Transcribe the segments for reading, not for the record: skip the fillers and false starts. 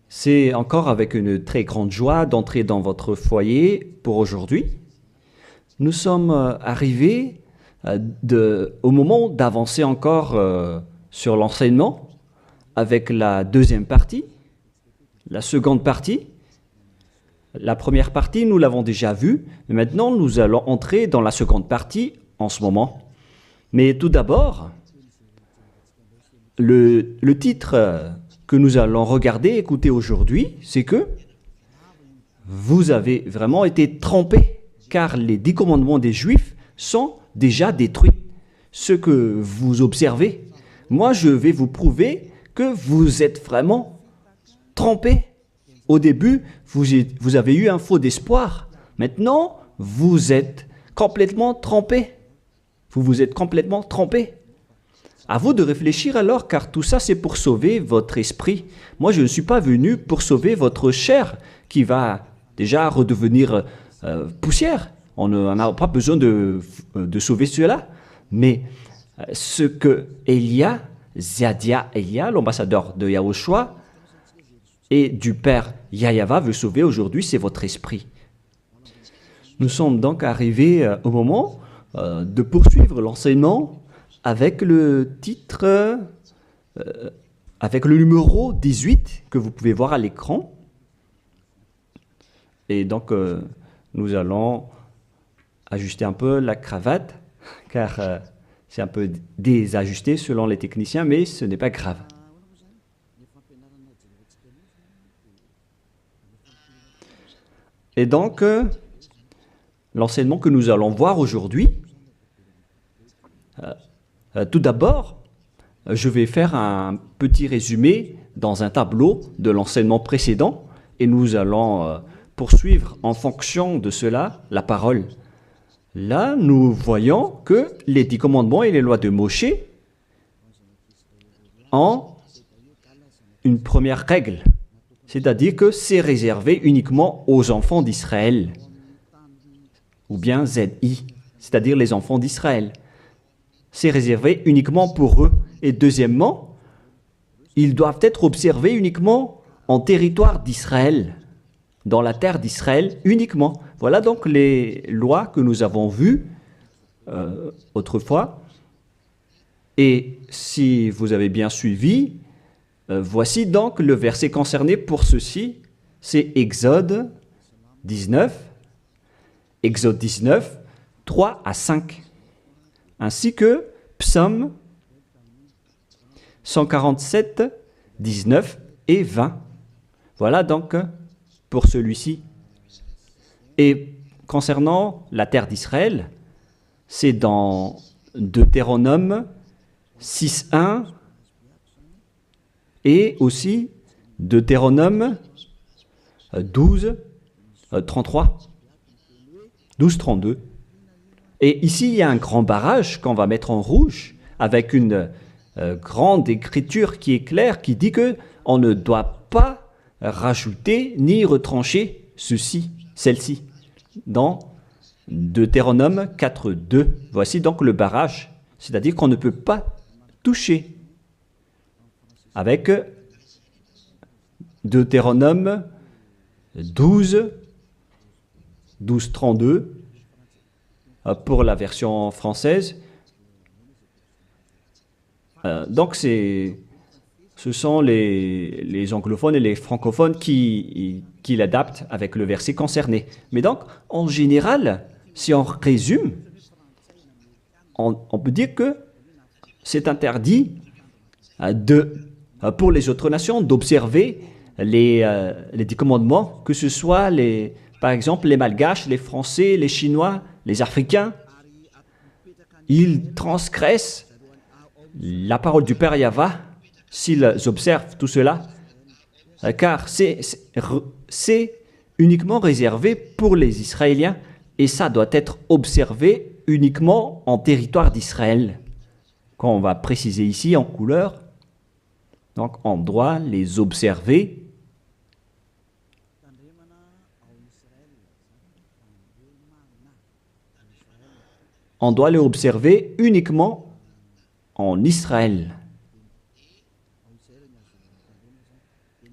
C'est encore avec une très grande joie d'entrer dans votre foyer pour aujourd'hui. Nous sommes arrivés au moment d'avancer encore sur l'enseignement avec la deuxième partie, la seconde partie. La première partie, nous l'avons déjà vue, et maintenant nous allons entrer dans la seconde partie en ce moment. Mais tout d'abord, le titre que nous allons regarder, écouter aujourd'hui, c'est que vous avez vraiment été trompés, car les 10 commandements des Juifs sont déjà détruits. Ce que vous observez, moi je vais vous prouver que vous êtes vraiment trompés. Au début, vous avez eu un faux d'espoir. Maintenant, vous êtes complètement trompés. Vous vous êtes complètement trompés. À vous de réfléchir alors, car tout ça, c'est pour sauver votre esprit. Moi, je ne suis pas venu pour sauver votre chair, qui va déjà redevenir poussière. On n'a pas besoin de sauver cela. Mais ce que Zadia Elia, l'ambassadeur de Yahushua, et du Père Yahyawa veut sauver aujourd'hui, c'est votre esprit. Nous sommes donc arrivés au moment de poursuivre l'enseignement avec le titre, avec le numéro 18 que vous pouvez voir à l'écran. Et donc, nous allons ajuster un peu la cravate, car c'est un peu désajusté selon les techniciens, mais ce n'est pas grave. Et donc, l'enseignement que nous allons voir aujourd'hui, tout d'abord, je vais faire un petit résumé dans un tableau de l'enseignement précédent et nous allons poursuivre en fonction de cela la parole. Là, nous voyons que les 10 commandements et les lois de Moshe ont une première règle, c'est-à-dire que c'est réservé uniquement aux enfants d'Israël, ou bien ZI, c'est-à-dire les enfants d'Israël. C'est réservé uniquement pour eux. Et deuxièmement, ils doivent être observés uniquement en territoire d'Israël, dans la terre d'Israël uniquement. Voilà donc les lois que nous avons vues autrefois. Et si vous avez bien suivi, voici donc le verset concerné pour ceci, c'est Exode 19, 3 à 5, ainsi que Psaume 147, 19 et 20. Voilà donc pour celui-ci. Et concernant la terre d'Israël, c'est dans Deutéronome 6.1 et aussi Deutéronome 12.33, 12.32. Et ici, il y a un grand barrage qu'on va mettre en rouge avec une grande écriture qui est claire, qui dit qu'on ne doit pas rajouter ni retrancher celle-ci, dans Deutéronome 4.2. Voici donc le barrage, c'est-à-dire qu'on ne peut pas toucher. Avec Deutéronome 12.32 pour la version française. Donc ce sont les anglophones et les francophones qui l'adaptent avec le verset concerné. Mais donc, en général, si on résume, on peut dire que c'est interdit pour les autres nations d'observer les 10 commandements, que ce soit, par exemple, les Malgaches, les Français, les Chinois, les Africains. Ils transgressent la parole du Père Yahyawa s'ils observent tout cela, car c'est uniquement réservé pour les Israéliens et ça doit être observé uniquement en territoire d'Israël. Quand on va préciser ici en couleur, donc on doit les observer uniquement en Israël.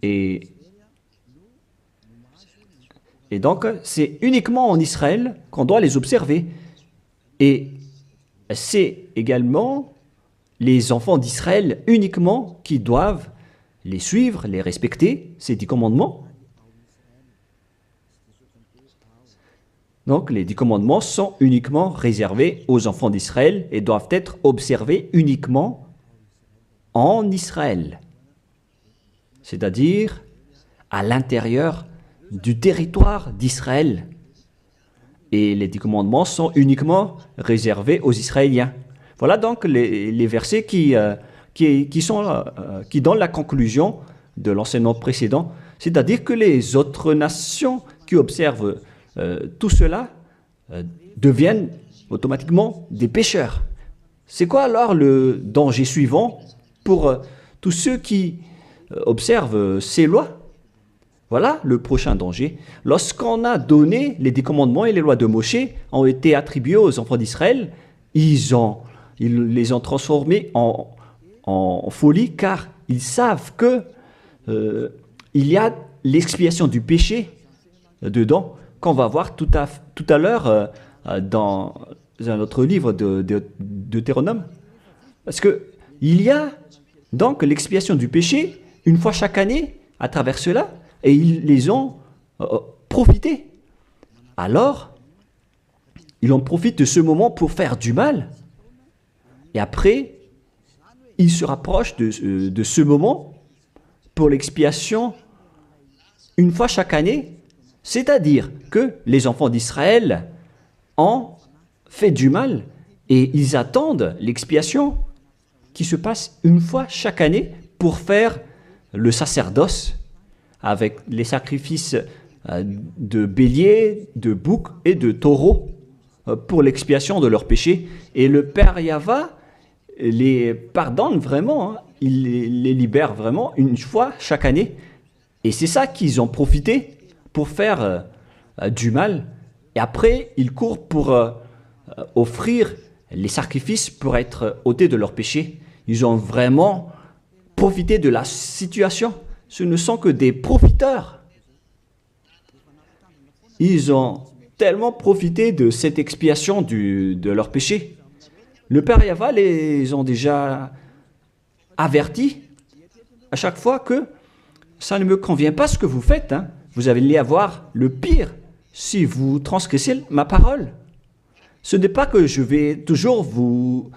Et, et donc, c'est uniquement en Israël qu'on doit les observer. Et c'est également les enfants d'Israël uniquement qui doivent les suivre, les respecter, ces 10 commandements. Donc, les 10 commandements sont uniquement réservés aux enfants d'Israël et doivent être observés uniquement en Israël, c'est-à-dire à l'intérieur du territoire d'Israël. Et les 10 commandements sont uniquement réservés aux Israéliens. Voilà donc les versets qui donnent la conclusion de l'enseignement précédent, c'est-à-dire que les autres nations qui observent tout cela deviennent automatiquement des pécheurs. C'est quoi alors le danger suivant pour tous ceux qui observent ces lois? Voilà le prochain danger. Lorsqu'on a donné les 10 commandements et les lois de Moshe ont été attribués aux enfants d'Israël, ils les ont transformés en folie car ils savent que il y a l'expiation du péché dedans qu'on va voir tout à l'heure dans un autre livre de Deutéronome. Parce que il y a donc l'expiation du péché une fois chaque année à travers cela. Et ils les ont profité. Alors, ils en profitent de ce moment pour faire du mal. Et après, ils se rapprochent de ce moment pour l'expiation une fois chaque année. C'est-à-dire que les enfants d'Israël ont fait du mal et ils attendent l'expiation qui se passe une fois chaque année pour faire le sacerdoce avec les sacrifices de béliers, de boucs et de taureaux pour l'expiation de leurs péchés. Et le Père Yahva les pardonne vraiment, hein. Il les libère vraiment une fois chaque année. Et c'est ça qu'ils ont profité pour faire du mal. Et après, ils courent pour offrir les sacrifices pour être ôtés de leurs péchés. Ils ont vraiment profité de la situation. Ce ne sont que des profiteurs. Ils ont tellement profité de cette expiation de leur péché. Le Père Yahva les ont déjà avertis à chaque fois que ça ne me convient pas ce que vous faites. Hein. Vous allez avoir le pire si vous transgressez ma parole. Ce n'est pas que je vais toujours vous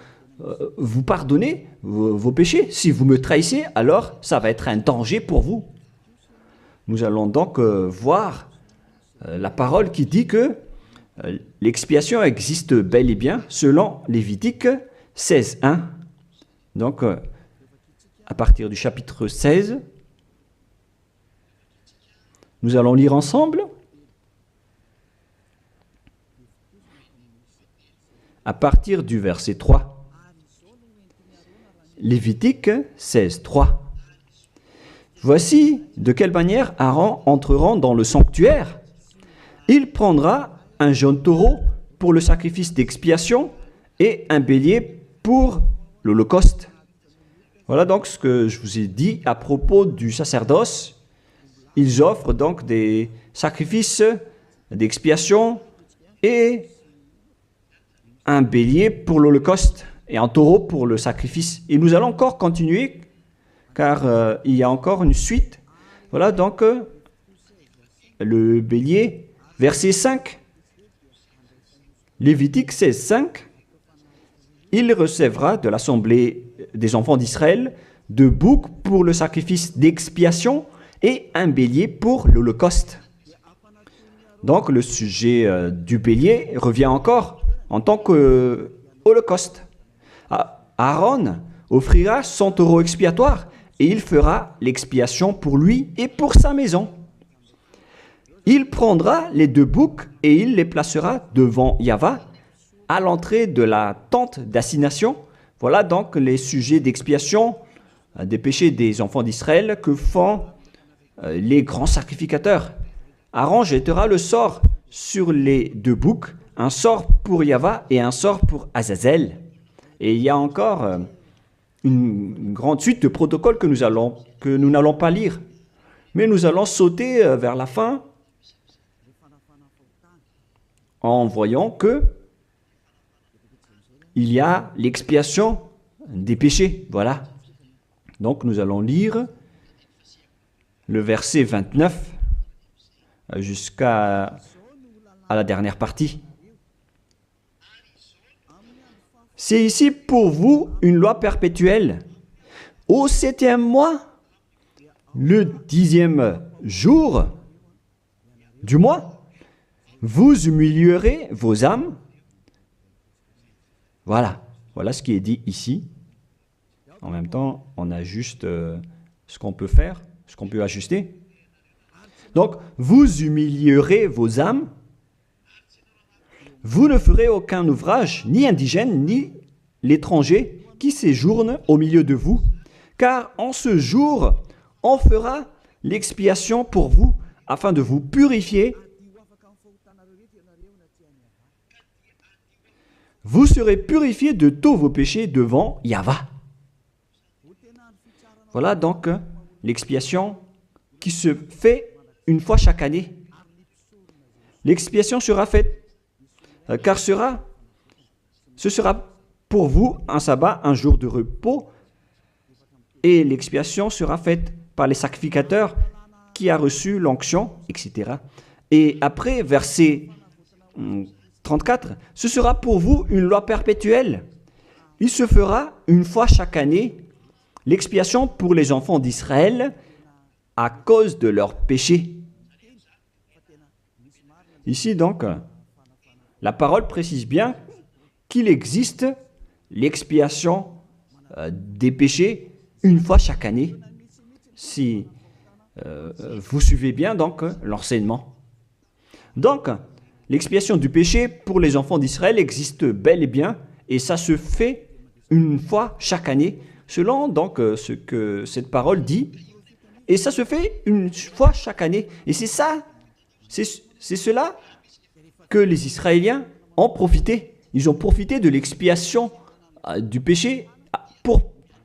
pardonner vos péchés. Si vous me trahissez, alors ça va être un danger pour vous. Nous allons donc voir la parole qui dit que l'expiation existe bel et bien selon Lévitique 16.1. Donc, à partir du chapitre 16, nous allons lire ensemble. À partir du verset 3. Lévitique 16.3. Voici de quelle manière Aaron entrera dans le sanctuaire. Il prendra un jeune taureau pour le sacrifice d'expiation et un bélier pour l'holocauste. Voilà donc ce que je vous ai dit à propos du sacerdoce. Ils offrent donc des sacrifices d'expiation et un bélier pour l'holocauste et un taureau pour le sacrifice. Et nous allons encore continuer car il y a encore une suite. Voilà donc le bélier, verset 5. Lévitique 16.5. Il recevra de l'assemblée des enfants d'Israël 2 boucs pour le sacrifice d'expiation et un bélier pour l'holocauste. Donc le sujet du bélier revient encore en tant qu'holocauste. Aaron offrira son taureau expiatoire et il fera l'expiation pour lui et pour sa maison. Il prendra les 2 boucs et il les placera devant Yahva à l'entrée de la tente d'assignation. Voilà donc les sujets d'expiation des péchés des enfants d'Israël que font les grands sacrificateurs. Aaron jettera le sort sur les 2 boucs, un sort pour Yahva et un sort pour Azazel. Et il y a encore une grande suite de protocoles que nous n'allons pas lire. Mais nous allons sauter vers la fin en voyant que il y a l'expiation des péchés. Voilà. Donc nous allons lire le verset 29 jusqu'à la dernière partie. C'est ici pour vous une loi perpétuelle. Au 7e mois, le 10e jour du mois, vous humilierez vos âmes. Voilà, voilà ce qui est dit ici. En même temps, on ajuste ce qu'on peut faire, ce qu'on peut ajuster. Donc, vous humilierez vos âmes. Vous ne ferez aucun ouvrage, ni indigène, ni l'étranger qui séjourne au milieu de vous, car en ce jour, on fera l'expiation pour vous, afin de vous purifier. Vous serez purifiés de tous vos péchés devant Yahva. Voilà donc l'expiation qui se fait une fois chaque année. L'expiation sera faite, car ce sera pour vous un sabbat, un jour de repos, et l'expiation sera faite par les sacrificateurs qui a reçu l'onction, etc. Et après, verset 34, ce sera pour vous une loi perpétuelle. Il se fera une fois chaque année l'expiation pour les enfants d'Israël à cause de leurs péchés. Ici donc, la parole précise bien qu'il existe l'expiation des péchés une fois chaque année, si vous suivez bien donc l'enseignement. Donc, l'expiation du péché pour les enfants d'Israël existe bel et bien, et ça se fait une fois chaque année, selon donc ce que cette parole dit, et ça se fait une fois chaque année. Et c'est ça, c'est cela que les Israéliens ont profité. Ils ont profité de l'expiation du péché pour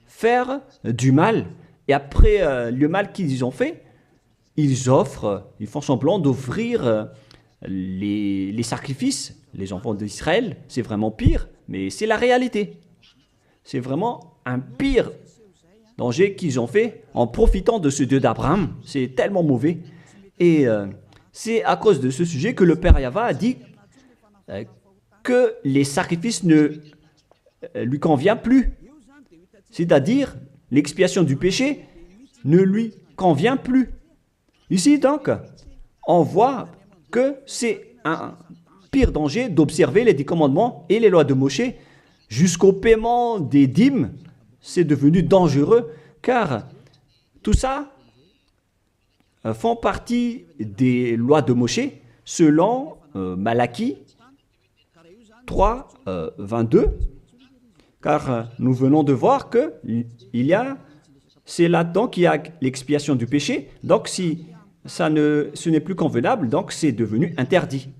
faire du mal. Et après le mal qu'ils ont fait, ils font semblant d'offrir les sacrifices. Les enfants d'Israël, c'est vraiment pire, mais c'est la réalité. C'est vraiment un pire danger qu'ils ont fait en profitant de ce Dieu d'Abraham. C'est tellement mauvais. Et c'est à cause de ce sujet que le Père Yahva a dit que les sacrifices ne lui conviennent plus. C'est-à-dire, l'expiation du péché ne lui convient plus. Ici, donc, on voit que c'est un pire danger d'observer les 10 commandements et les lois de Moshe jusqu'au paiement des dîmes. C'est devenu dangereux car tout ça font partie des lois de Moshe selon Malachie 3, 22. Car nous venons de voir que c'est là-dedans qu'il y a l'expiation du péché. Donc si ce n'est plus convenable, donc c'est devenu interdit.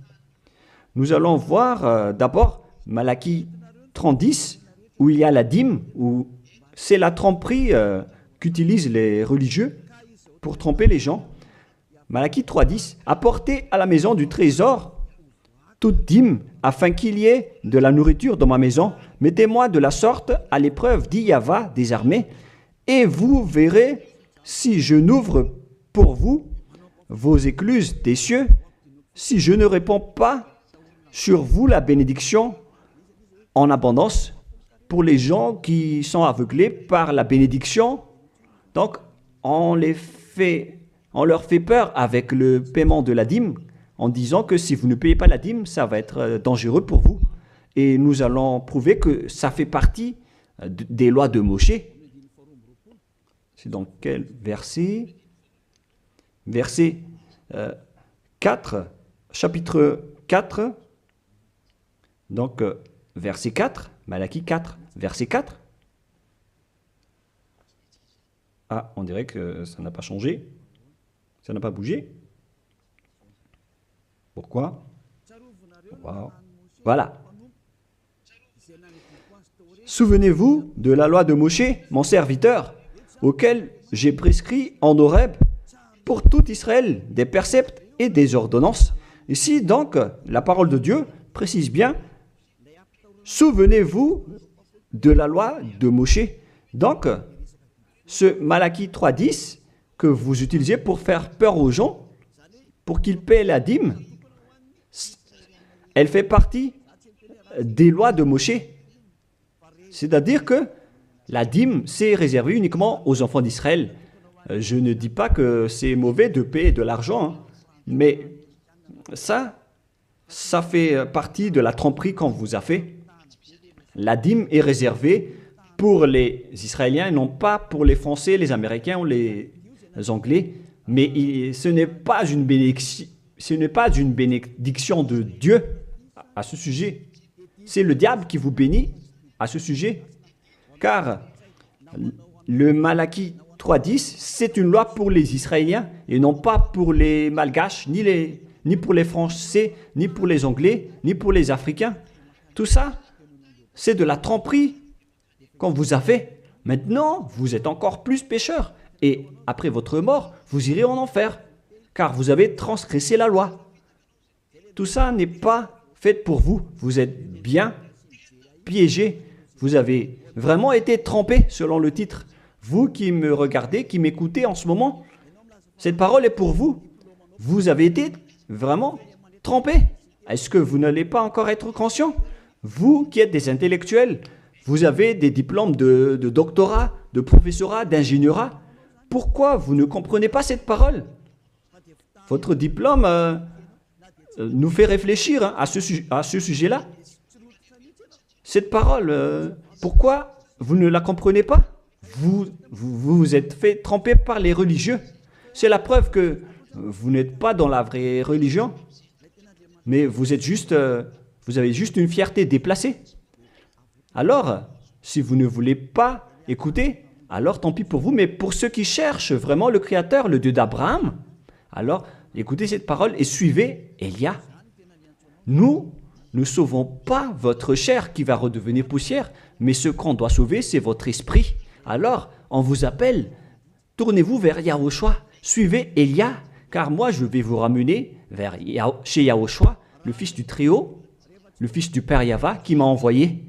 Nous allons voir d'abord Malachie 30:10, où il y a la dîme, où c'est la tromperie qu'utilisent les religieux pour tromper les gens. Malachie 3:10, apportez à la maison du trésor toute dîme, afin qu'il y ait de la nourriture dans ma maison. Mettez-moi de la sorte à l'épreuve, dit Yahva des armées, et vous verrez si je n'ouvre pour vous vos écluses des cieux, si je ne répands pas sur vous la bénédiction en abondance. Pour les gens qui sont aveuglés par la bénédiction, donc on leur fait peur avec le paiement de la dîme, en disant que si vous ne payez pas la dîme, ça va être dangereux pour vous. Et nous allons prouver que ça fait partie des lois de Moshe. C'est dans quel verset? Verset 4, chapitre 4. Donc, verset 4, Malachie 4, verset 4. Ah, on dirait que ça n'a pas changé. Ça n'a pas bougé. Pourquoi? Wow. Voilà. souvenez-vous de la loi de Moshe, mon serviteur, auquel j'ai prescrit en Horeb pour tout Israël des préceptes et des ordonnances. Ici, donc, la parole de Dieu précise bien, souvenez-vous de la loi de Moshe. Donc, ce Malachie 3.10 que vous utilisez pour faire peur aux gens, pour qu'ils paient la dîme, elle fait partie des lois de Moshe. C'est-à-dire que la dîme, c'est réservé uniquement aux enfants d'Israël. Je ne dis pas que c'est mauvais de payer de l'argent, hein, mais ça fait partie de la tromperie qu'on vous a fait. La dîme est réservée pour les Israéliens et non pas pour les Français, les Américains ou les Anglais. Mais ce n'est pas une bénédiction de Dieu à ce sujet. C'est le diable qui vous bénit à ce sujet. Car le Malachie 3.10, c'est une loi pour les Israéliens et non pas pour les Malgaches, ni pour les Français, ni pour les Anglais, ni pour les Africains. Tout ça, c'est de la tromperie qu'on vous a fait. Maintenant, vous êtes encore plus pécheurs. Et après votre mort, vous irez en enfer, car vous avez transgressé la loi. Tout ça n'est pas fait pour vous. Vous êtes bien piégés. Vous avez vraiment été trompés, selon le titre. Vous qui me regardez, qui m'écoutez en ce moment, cette parole est pour vous. Vous avez été vraiment trompés. Est-ce que vous n'allez pas encore être conscient? Vous qui êtes des intellectuels, vous avez des diplômes de doctorat, de professorat, d'ingénierat. Pourquoi vous ne comprenez pas cette parole? Votre diplôme nous fait réfléchir à ce sujet-là. Cette parole, pourquoi vous ne la comprenez pas? Vous êtes fait tromper par les religieux. C'est la preuve que vous n'êtes pas dans la vraie religion, mais vous avez juste une fierté déplacée. Alors, si vous ne voulez pas écouter, alors tant pis pour vous, mais pour ceux qui cherchent vraiment le Créateur, le Dieu d'Abraham, alors écoutez cette parole et suivez Élia. Nous ne sauvons pas votre chair qui va redevenir poussière, mais ce qu'on doit sauver, c'est votre esprit. Alors, on vous appelle, tournez-vous vers Yahushua, suivez Élia, car moi je vais vous ramener chez Yahushua, le fils du Très-Haut, le fils du Père Yahva qui m'a envoyé.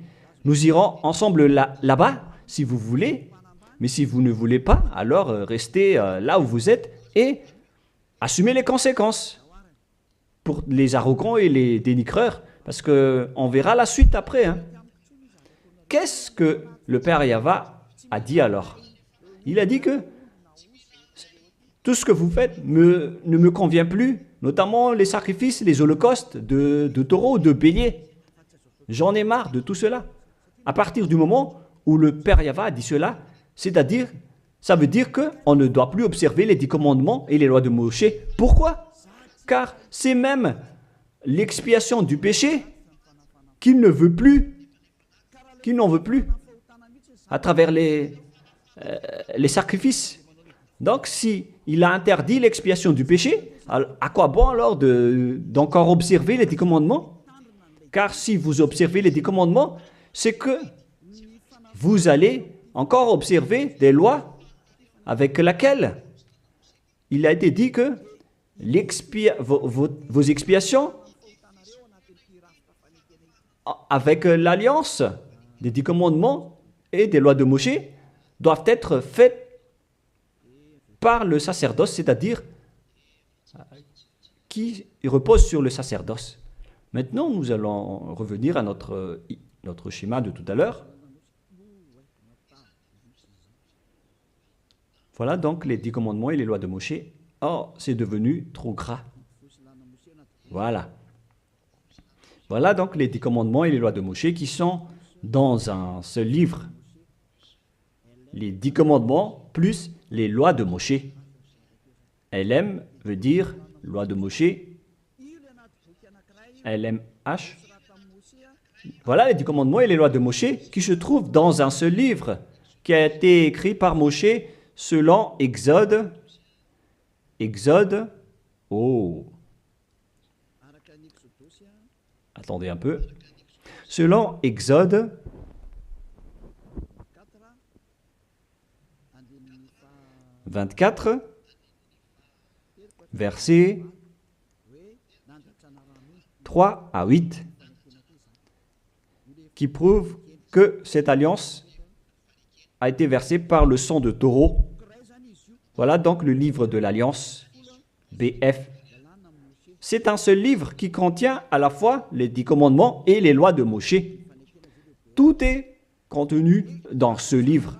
Nous irons ensemble là-bas, si vous voulez, mais si vous ne voulez pas, alors restez là où vous êtes et assumez les conséquences pour les arrogants et les dénigreurs, parce qu'on verra la suite après. Hein. Qu'est-ce que le Père Yahva a dit alors? Il a dit que tout ce que vous faites ne me convient plus, notamment les sacrifices, les holocaustes de taureaux, de béliers. J'en ai marre de tout cela. À partir du moment où le Père Yahva a dit cela, c'est-à-dire, ça veut dire qu'on ne doit plus observer les 10 commandements et les lois de Moshe. Pourquoi? Car c'est même l'expiation du péché qu'il ne veut plus, qu'il n'en veut plus, à travers les sacrifices. Donc, si il a interdit l'expiation du péché, à quoi bon alors d'encore observer les 10 commandements? Car si vous observez les 10 commandements, c'est que vous allez encore observer des lois avec lesquelles il a été dit que vos expiations avec l'alliance des 10 commandements et des lois de Moshe doivent être faites par le sacerdoce, c'est-à-dire qui repose sur le sacerdoce. Maintenant, nous allons revenir à notre schéma de tout à l'heure. Voilà donc les 10 commandements et les lois de Moshe. Oh, c'est devenu trop gras. Voilà. Voilà donc les 10 commandements et les lois de Moshe qui sont dans un seul livre. Les 10 commandements plus les lois de Moshe. LM veut dire loi de Moshe. LMH. Voilà les 10 commandements et les lois de Moshe qui se trouvent dans un seul livre qui a été écrit par Moshe selon Exode. Exode. Oh. Attendez un peu. Selon Exode 24, versets 3 à 8, qui prouve que cette alliance a été versée par le sang de taureau. Voilà donc le livre de l'Alliance, BF. C'est un seul livre qui contient à la fois les 10 commandements et les lois de Moïse. Tout est contenu dans ce livre,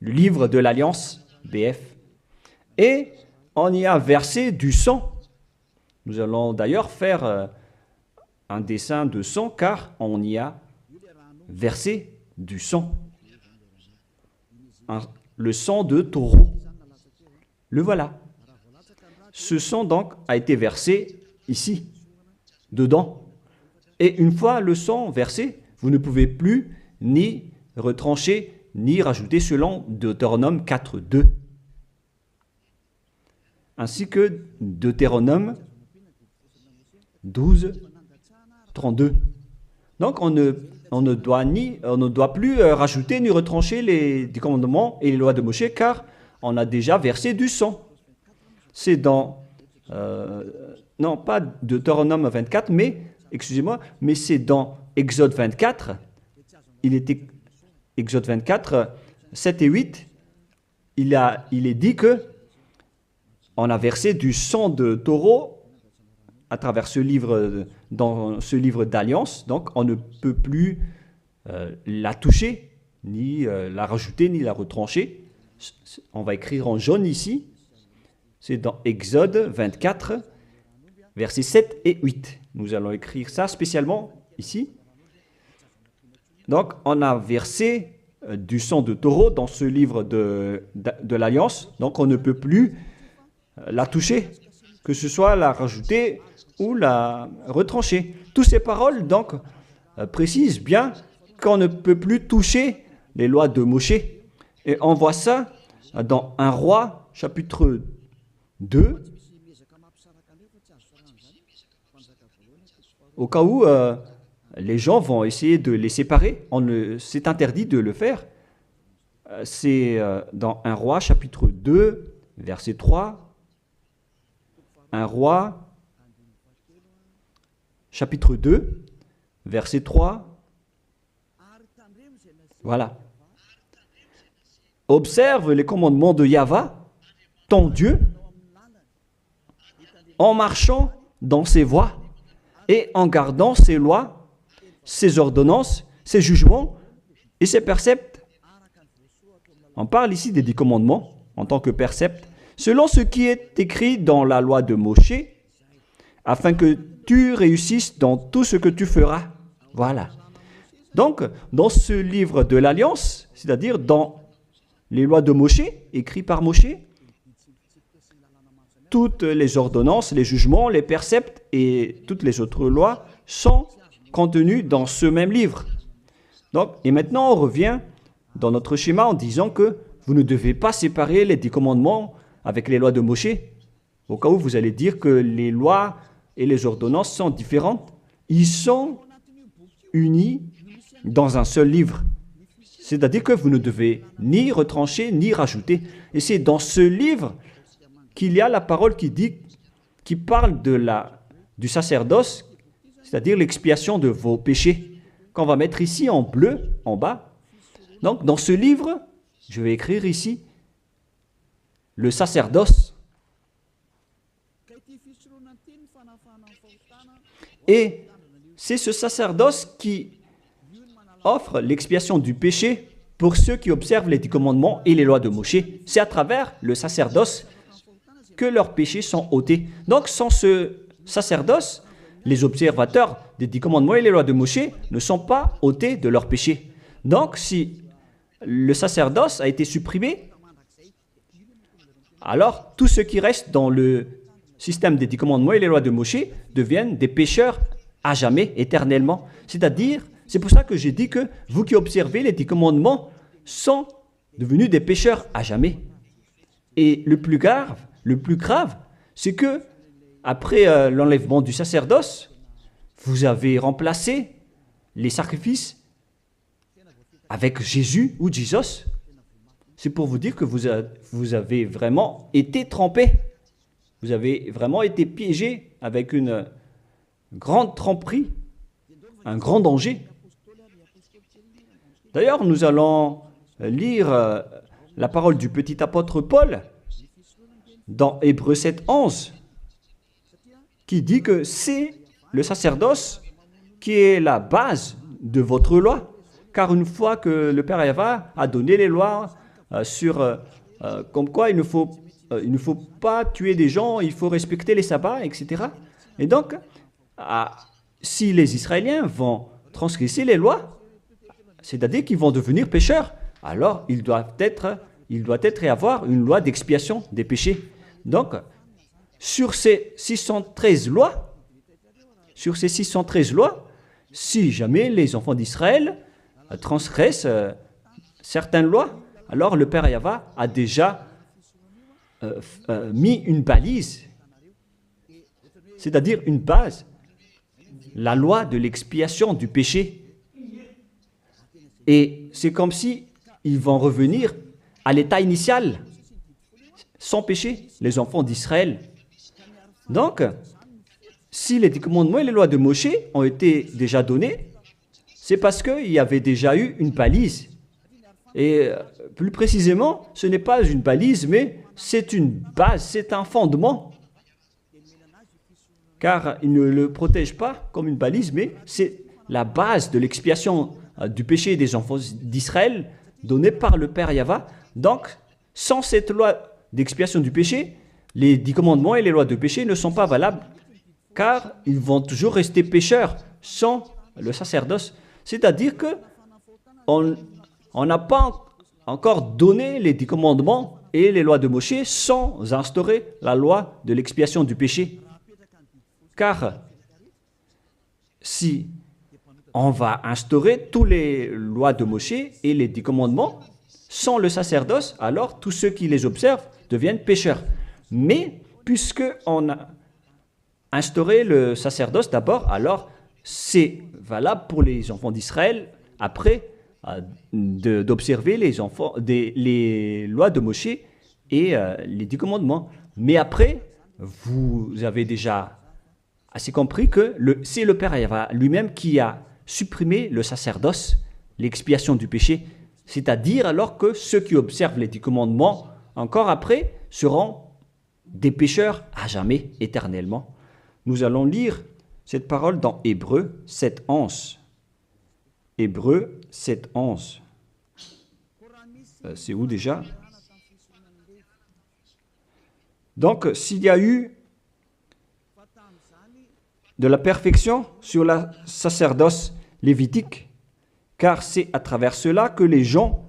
le livre de l'Alliance, BF. Et on y a versé du sang. Nous allons d'ailleurs faire un dessin de sang car on y a versé du sang. Le sang de taureau. Le voilà. Ce sang donc a été versé ici, dedans. Et une fois le sang versé, vous ne pouvez plus ni retrancher, ni rajouter selon Deutéronome 4.2. Ainsi que Deutéronome 12.32. Donc on ne doit plus rajouter ni retrancher les commandements et les lois de Moïse car on a déjà versé du sang. C'est dans, non pas Deutéronome 24, mais, excusez-moi, mais c'est dans Exode 24. Il était Exode 24, 7 et 8. Il est dit que on a versé du sang de taureau à travers ce livre, dans ce livre d'alliance. Donc, on ne peut plus la toucher, ni la rajouter, ni la retrancher. On va écrire en jaune ici. C'est dans Exode 24, versets 7 et 8. Nous allons écrire ça spécialement ici. Donc, on a versé du sang de taureau dans ce livre de l'Alliance. Donc, on ne peut plus la toucher, que ce soit la rajouter ou la retrancher. Toutes ces paroles, donc, précisent bien qu'on ne peut plus toucher les lois de Moïse. Et on voit ça dans 1 Roi, chapitre 2, au cas où les gens vont essayer de les séparer. C'est interdit de le faire. C'est dans 1 Roi, chapitre 2, verset 3. 1 Roi, chapitre 2, verset 3. Voilà. Observe les commandements de Yahvé, ton Dieu, en marchant dans ses voies et en gardant ses lois, ses ordonnances, ses jugements et ses préceptes. On parle ici des 10 commandements en tant que préceptes, selon ce qui est écrit dans la loi de Moïse, afin que tu réussisses dans tout ce que tu feras. Voilà. Donc, dans ce livre de l'Alliance, c'est-à-dire dans les lois de Moïse, écrites par Moïse, toutes les ordonnances, les jugements, les préceptes et toutes les autres lois sont contenues dans ce même livre. Donc, et maintenant, on revient dans notre schéma en disant que vous ne devez pas séparer les 10 commandements avec les lois de Moïse. Au cas où vous allez dire que les lois et les ordonnances sont différentes, ils sont unis dans un seul livre. C'est-à-dire que vous ne devez ni retrancher ni rajouter. Et c'est dans ce livre qu'il y a la parole qui parle du sacerdoce, c'est-à-dire l'expiation de vos péchés, qu'on va mettre ici en bleu, en bas. Donc, dans ce livre, je vais écrire ici le sacerdoce. Et c'est ce sacerdoce qui offre l'expiation du péché pour ceux qui observent les 10 commandements et les lois de Moïse. C'est à travers le sacerdoce que leurs péchés sont ôtés. Donc, sans ce sacerdoce, les observateurs des 10 commandements et les lois de Moïse ne sont pas ôtés de leurs péchés. Donc, si le sacerdoce a été supprimé, alors tout ce qui reste dans le système des 10 commandements et les lois de Moïse deviennent des pécheurs à jamais, éternellement. C'est-à-dire, c'est pour ça que j'ai dit que vous qui observez les 10 commandements sont devenus des pécheurs à jamais. Et le plus grave, c'est que après l'enlèvement du sacerdoce, vous avez remplacé les sacrifices avec Jésus ou Jesus. c'est pour vous dire que vous avez vraiment été trompé. Vous avez vraiment été piégé avec une grande tromperie, un grand danger. D'ailleurs, nous allons lire la parole du petit apôtre Paul dans Hébreux 7, 11, qui dit que c'est le sacerdoce qui est la base de votre loi. Car une fois que le Père Yahva a donné les lois comme quoi il ne faut pas tuer des gens, il faut respecter les sabbats, etc. Et donc, si les Israéliens vont transgresser les lois, c'est-à-dire qu'ils vont devenir pécheurs, alors il doit être y avoir une loi d'expiation des péchés. Donc, sur ces 613 lois, si jamais les enfants d'Israël transgressent certaines lois, alors le Père Yahva a déjà mis une balise, c'est-à-dire une base, la loi de l'expiation du péché. Et c'est comme si ils vont revenir à l'état initial, sans péché, les enfants d'Israël. Donc, si les 10 commandements et les lois de Moshe ont été déjà donnés, c'est parce qu'il y avait déjà eu une balise. Et plus précisément, ce n'est pas une balise, mais c'est une base, c'est un fondement. Car il ne le protège pas comme une balise, mais c'est la base de l'expiation du péché des enfants d'Israël donnée par le Père Yahva. Donc, sans cette loi d'expiation du péché, les 10 commandements et les lois de péché ne sont pas valables, car ils vont toujours rester pécheurs sans le sacerdoce. C'est-à-dire que on n'a pas encore donné les 10 commandements et les lois de Moshe sans instaurer la loi de l'expiation du péché. Car si on va instaurer toutes les lois de Moshe et les 10 commandements sans le sacerdoce, alors tous ceux qui les observent deviennent pécheurs. Mais puisque on a instauré le sacerdoce d'abord, alors c'est valable pour les enfants d'Israël après d'observer les lois de Moshe et les 10 commandements. Mais après, vous avez déjà assez compris que c'est le Père Yahva lui-même qui a supprimé le sacerdoce, l'expiation du péché. C'est-à-dire alors que ceux qui observent les 10 commandements, encore après, seront des pécheurs à jamais, éternellement. Nous allons lire cette parole dans Hébreux 7, 11. Hébreux 7, 11. C'est où déjà? Donc, s'il y a eu de la perfection sur le sacerdoce lévitique, car c'est à travers cela que les gens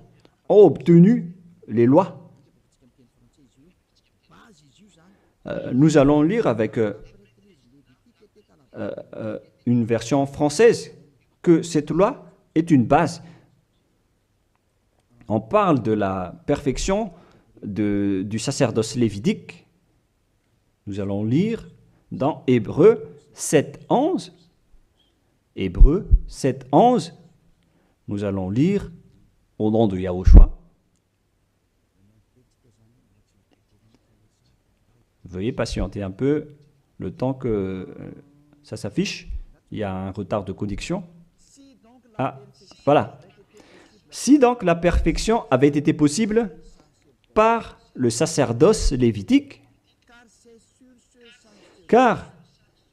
ont obtenu les lois. Nous allons lire avec une version française que cette loi est une base. On parle de la perfection du sacerdoce lévitique. Nous allons lire dans Hébreux 7, 11. Hébreux 7, 11. Nous allons lire au nom de Yahushua. Veuillez patienter un peu le temps que ça s'affiche. Il y a un retard de connexion. Ah, voilà. Si donc la perfection avait été possible par le sacerdoce lévitique, car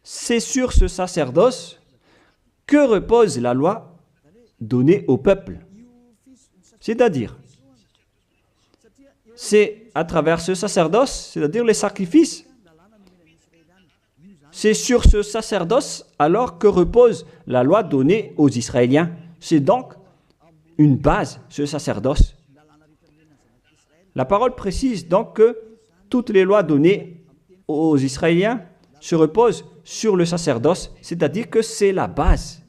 c'est sur ce sacerdoce que repose la loi donnée au peuple. C'est-à-dire, c'est à travers ce sacerdoce, c'est-à-dire les sacrifices, c'est sur ce sacerdoce alors que repose la loi donnée aux Israéliens. C'est donc une base, ce sacerdoce. La parole précise donc que toutes les lois données aux Israéliens se reposent sur le sacerdoce, c'est-à-dire que c'est la base.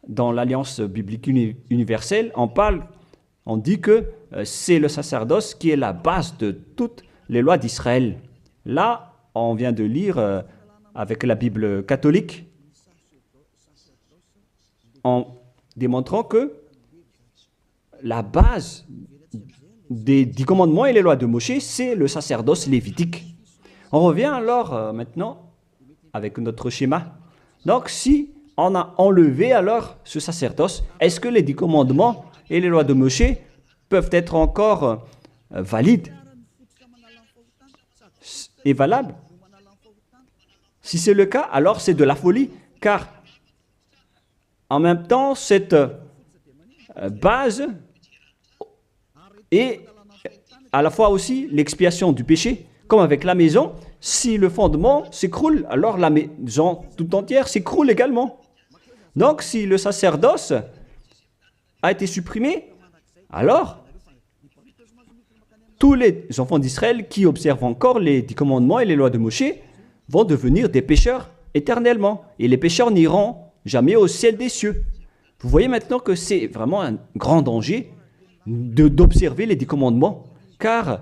Dans l'Alliance biblique universelle, on dit que c'est le sacerdoce qui est la base de toutes les lois d'Israël. Là, on vient de lire avec la Bible catholique, en démontrant que la base des 10 commandements et les lois de Moïse, c'est le sacerdoce lévitique. On revient alors maintenant avec notre schéma. Donc, si on a enlevé alors ce sacerdoce, est-ce que les 10 commandements et les lois de Moïse peuvent être encore valides et valables? Si c'est le cas, alors c'est de la folie, car en même temps, cette base est à la fois aussi l'expiation du péché, comme avec la maison. Si le fondement s'écroule, alors la maison tout entière s'écroule également. Donc, si le sacerdoce a été supprimé, alors tous les enfants d'Israël qui observent encore les 10 commandements et les lois de Moïse vont devenir des pécheurs éternellement. Et les pécheurs n'iront jamais au ciel des cieux. Vous voyez maintenant que c'est vraiment un grand danger d'observer les 10 commandements, car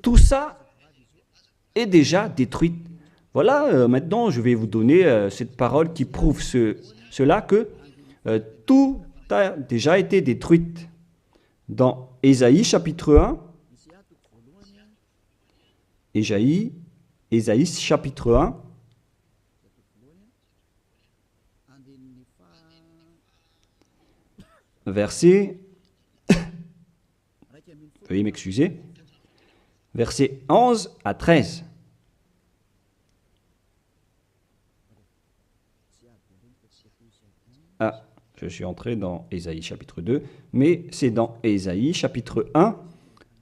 tout ça est déjà détruit. Voilà, maintenant je vais vous donner cette parole qui prouve cela, que tout a déjà été détruit. Dans Ésaïe chapitre 1, Ésaïe chapitre 1, verset, veuillez m'excuser, verset 11 à 13. Ah, je suis entré dans Ésaïe chapitre 2, mais c'est dans Ésaïe chapitre 1,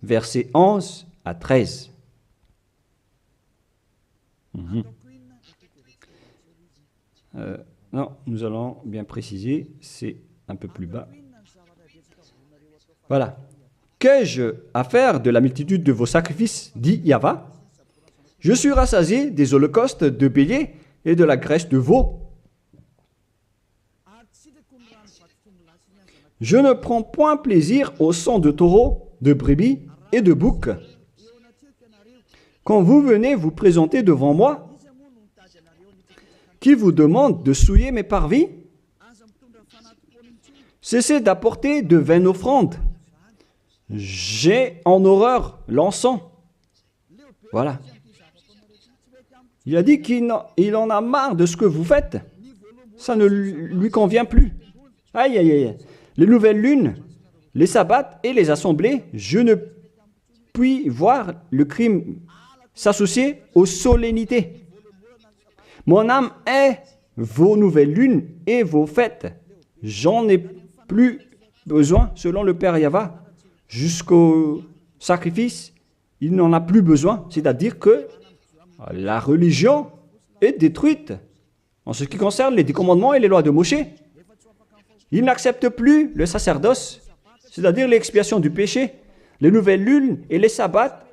verset 11 à 13. Non, nous allons bien préciser, c'est un peu plus bas. Voilà. Qu'ai-je à faire de la multitude de vos sacrifices, dit Yahvé? Je suis rassasié des holocaustes de béliers et de la graisse de veau. Je ne prends point plaisir au sang de taureaux, de brebis et de boucs. Quand vous venez vous présenter devant moi, qui vous demande de souiller mes parvis, cessez d'apporter de vaines offrandes. J'ai en horreur l'encens. Voilà. Il a dit qu'il en a marre de ce que vous faites. Ça ne lui convient plus. Aïe, aïe, aïe. Les nouvelles lunes, les sabbats et les assemblées, je ne puis voir le crime s'associer aux solennités. Mon âme est vos nouvelles lunes et vos fêtes. J'en ai plus besoin, selon le Père Yahvé. Jusqu'au sacrifice, il n'en a plus besoin. C'est-à-dire que la religion est détruite. En ce qui concerne les 10 commandements et les lois de Moïse, il n'accepte plus le sacerdoce, c'est-à-dire l'expiation du péché. Les nouvelles lunes et les sabbats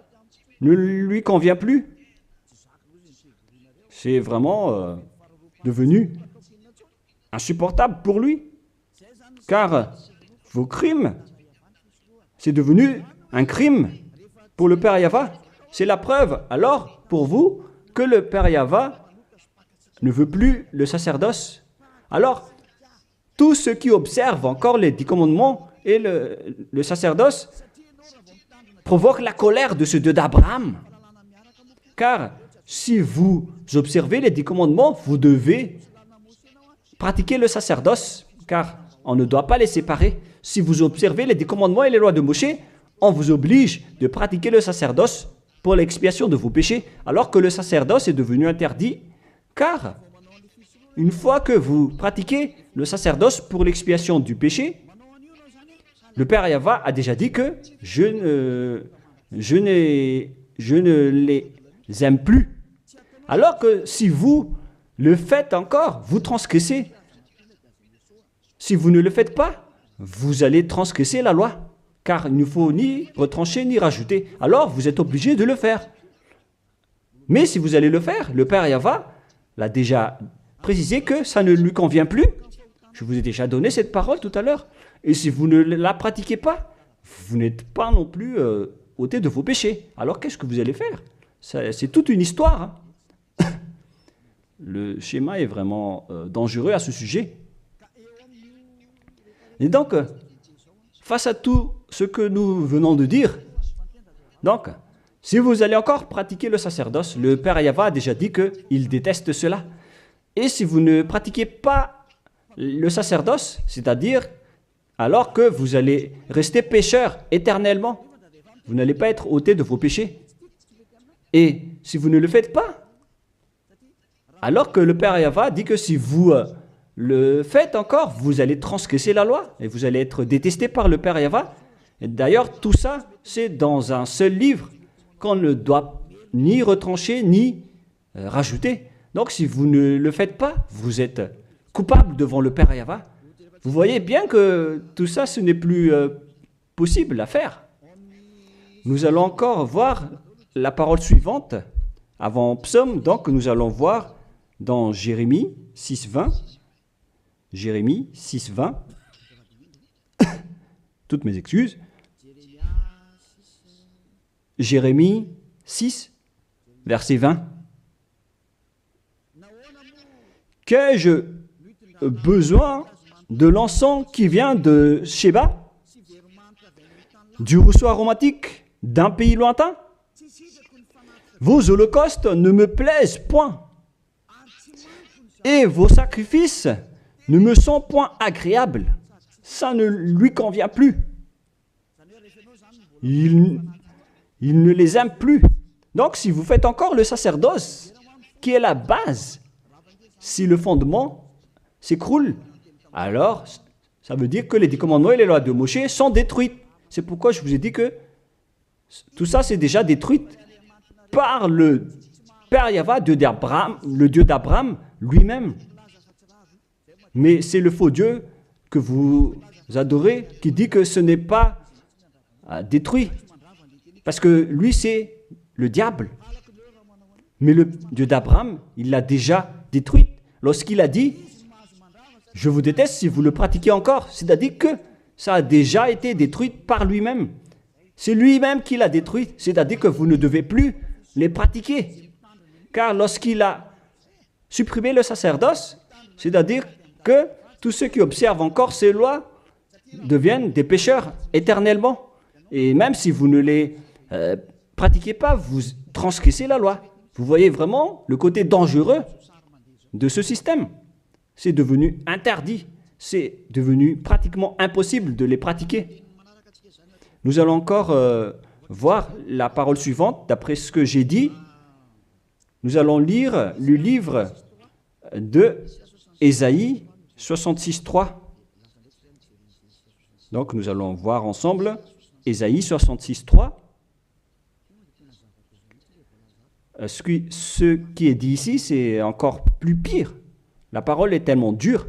ne lui conviennent plus. C'est vraiment devenu insupportable pour lui, car vos crimes, c'est devenu un crime pour le Père Yahvé. C'est la preuve, alors, pour vous, que le Père Yahvé ne veut plus le sacerdoce. Alors, tous ceux qui observent encore les 10 commandements et le sacerdoce provoquent la colère de ce Dieu d'Abraham. Car si vous observez les 10 commandements, vous devez pratiquer le sacerdoce, car on ne doit pas les séparer. Si vous observez les 10 commandements et les lois de Moïse, on vous oblige de pratiquer le sacerdoce pour l'expiation de vos péchés, alors que le sacerdoce est devenu interdit, car une fois que vous pratiquez le sacerdoce pour l'expiation du péché, le Père Yahvé a déjà dit que je ne les aime plus. Alors que si vous le faites encore, vous transgressez. Si vous ne le faites pas, vous allez transgresser la loi, car il ne faut ni retrancher ni rajouter. Alors vous êtes obligé de le faire. Mais si vous allez le faire, le Père Yahvé l'a déjà précisé que ça ne lui convient plus. Je vous ai déjà donné cette parole tout à l'heure. Et si vous ne la pratiquez pas, vous n'êtes pas non plus ôté de vos péchés. Alors qu'est-ce que vous allez faire? C'est toute une histoire. Hein. Le schéma est vraiment dangereux à ce sujet. Et donc, face à tous ce que nous venons de dire. Donc, si vous allez encore pratiquer le sacerdoce, le Père Yahva a déjà dit qu'il déteste cela. Et si vous ne pratiquez pas le sacerdoce, c'est-à-dire alors que vous allez rester pécheur éternellement, vous n'allez pas être ôté de vos péchés. Et si vous ne le faites pas, alors que le Père Yahva dit que si vous le faites encore, vous allez transgresser la loi et vous allez être détesté par le Père Yahva. Et d'ailleurs, tout ça, c'est dans un seul livre qu'on ne doit ni retrancher ni rajouter. Donc, si vous ne le faites pas, vous êtes coupable devant le Père Yahva. Vous voyez bien que tout ça, ce n'est plus possible à faire. Nous allons encore voir la parole suivante avant Psaume. Donc, nous allons voir dans Jérémie 6.20. Jérémie 6.20. Toutes mes excuses. Jérémie 6, verset 20. Qu'ai-je besoin de l'encens qui vient de Sheba, du rousseau aromatique d'un pays lointain? Vos holocaustes ne me plaisent point, et vos sacrifices ne me sont point agréables. Ça ne lui convient plus. Il ne les aime plus. Donc, si vous faites encore le sacerdoce, qui est la base, si le fondement s'écroule, alors ça veut dire que les 10 commandements et les lois de Moshe sont détruites. C'est pourquoi je vous ai dit que tout ça, c'est déjà détruit par le Père Yahva, le Dieu d'Abraham lui-même. Mais c'est le faux Dieu que vous adorez qui dit que ce n'est pas détruit. Parce que lui, c'est le diable. Mais le Dieu d'Abraham, il l'a déjà détruit. Lorsqu'il a dit, je vous déteste si vous le pratiquez encore. C'est-à-dire que ça a déjà été détruit par lui-même. C'est lui-même qui l'a détruit. C'est-à-dire que vous ne devez plus les pratiquer. Car lorsqu'il a supprimé le sacerdoce, c'est-à-dire que tous ceux qui observent encore ces lois deviennent des pécheurs éternellement. Et même si vous ne les pratiquez pas, vous transgressez la loi. Vous voyez vraiment le côté dangereux de ce système. C'est devenu interdit. C'est devenu pratiquement impossible de les pratiquer. Nous allons encore voir la parole suivante. D'après ce que j'ai dit, nous allons lire le livre de Ésaïe 66.3. Donc nous allons voir ensemble Ésaïe 66.3. Ce qui est dit ici, c'est encore plus pire. La parole est tellement dure.